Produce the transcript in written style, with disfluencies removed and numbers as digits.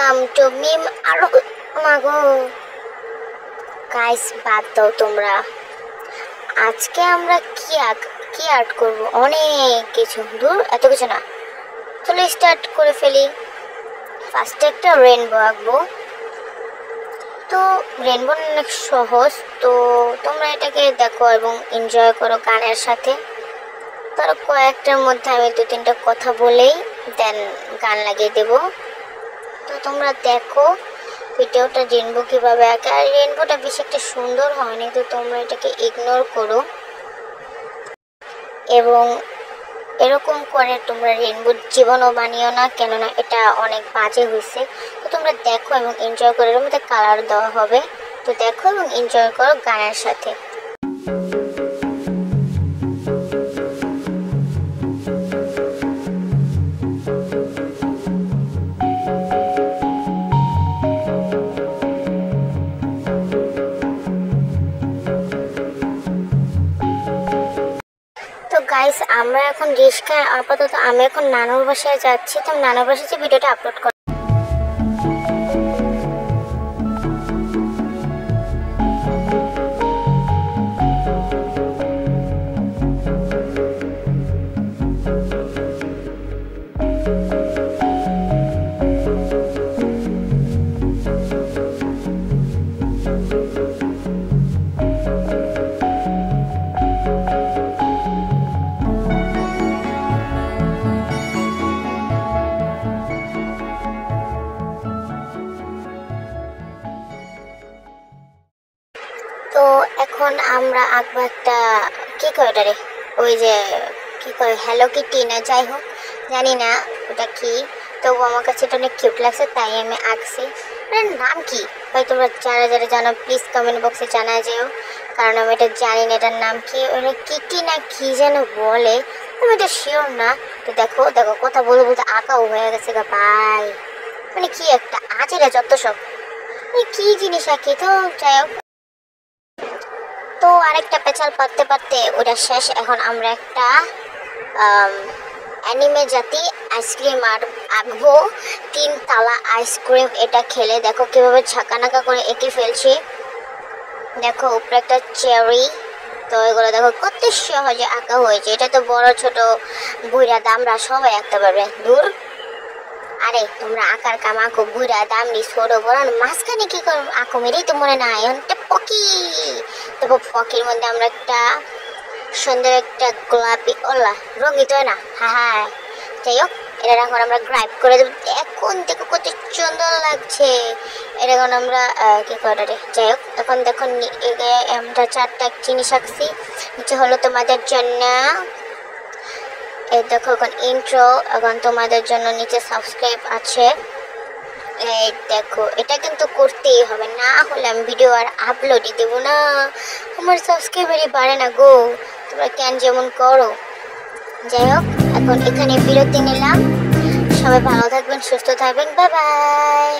Welcome to মিম আরো মাগো guys, বাদ দাও তোমরা। আজকে আমরা কি আর্ট করব? অনেক কিছু। দূর, এত কিছু না, চলো স্টার্ট করে ফেলি। ফার্স্টে একটা রেনবো আঁকবো। তো রেনবো অনেক সহজ, তো তোমরা এটাকে দেখো এবং এনজয় করো গানের সাথে। তার কয়েকটার মধ্যে আমি 2-3টা কথা বলেই দেন গান লাগিয়ে দেব। তো তোমরা দেখো ভিডিওটা রেনবো কীভাবে আঁকে। আর রেনবোটা বেশি একটা সুন্দর হয়নি, তো তোমরা এটাকে ইগনোর করো এবং এরকম করে তোমরা রেনবোর জীবনও বানিও না, কেননা এটা অনেক বাজে হয়েছে। তো তোমরা দেখো এবং এনজয় করো। এর মধ্যে কালার দেওয়া হবে, তো দেখো এবং এনজয় করো গানের সাথে। তো গাইস, আমরা এখন রিস্কায় আপাতত আমি এখন নানুর বাসায় যাচ্ছি। তো নানুর বাসায় যে ভিডিওটা আপলোড কর। তো এখন আমরা আঁকবো একটা, কি কয় ওটারে, ওই যে কি কয়, হ্যালো কিটি না, যাই হোক জানি না ওটা কি। তবু আমার কাছে এটা অনেক কিউট লাগছে, তাই আমি আঁকছি। এটার নাম কি ভাই, তোমরা যারা যারা জানো প্লিজ কমেন্ট বক্সে জানা যেও, কারণ আমি এটা জানি না এটার নাম কি। ওটা কিটি না কি যেন বলে, আমি এটা শিওর না। তো দেখো দেখো, কথা বলতে বলতে আঁকাও হয়ে গেছে গা ভাই। মানে কি একটা আছে রে যত সব, কি জিনিস আঁকি। তো যাই হোক, তো আরেকটা পেঁচাল পাততে পারতে ওটা শেষ। এখন আমরা একটা অ্যানিমে জাতি আইসক্রিম আঁকবো। 3 তালা আইসক্রিম। এটা খেলে দেখো কিভাবে ঝাঁকানাকা করে এঁকে ফেলছি। দেখো উপরে একটা চেরি। তো এগুলো দেখো কত সহজে আঁকা হয়েছে। এটা তো বড় ছোট বুইরা দামরা সবাই আঁকতে পারবে। দূর, আরে তোমরা আঁকার কাম আঁকো, বুইরা দামড়ি ছোট বড় মাঝখানে কি করো আঁকো, মেরেই তো মনে নাই। এখন একটা পকি, দেখো পকির মধ্যে আমরা একটা সুন্দর একটা গোলাপি ওলা রঙিত হয় না, হ্যাঁ। যাই হোক, এটা এখন আমরা গ্রাইপ করে দেবো। এখন দেখো কত সুন্দর লাগছে। এটা এখন আমরা কি করে রে, যাই হোক এখন দেখো আমরা 4টা জিনিস আঁকছি। নিচে হলো তোমাদের জন্য, এই দেখো এখন ইন্ট্রো। এখন তোমাদের জন্য নিচে সাবস্ক্রাইব আছে। এই দেখো, এটা কিন্তু করতেই হবে, না হলে আমি ভিডিও আর আপলোডই দেবো না। আমার সাবস্ক্রাইবারই বাড়ে না গো, তোমরা কেন যেমন করো। যাই হোক, এখন এখানে বিরতি নিলাম। সবাই ভালো থাকবেন, সুস্থ থাকবেন, বাই বাই।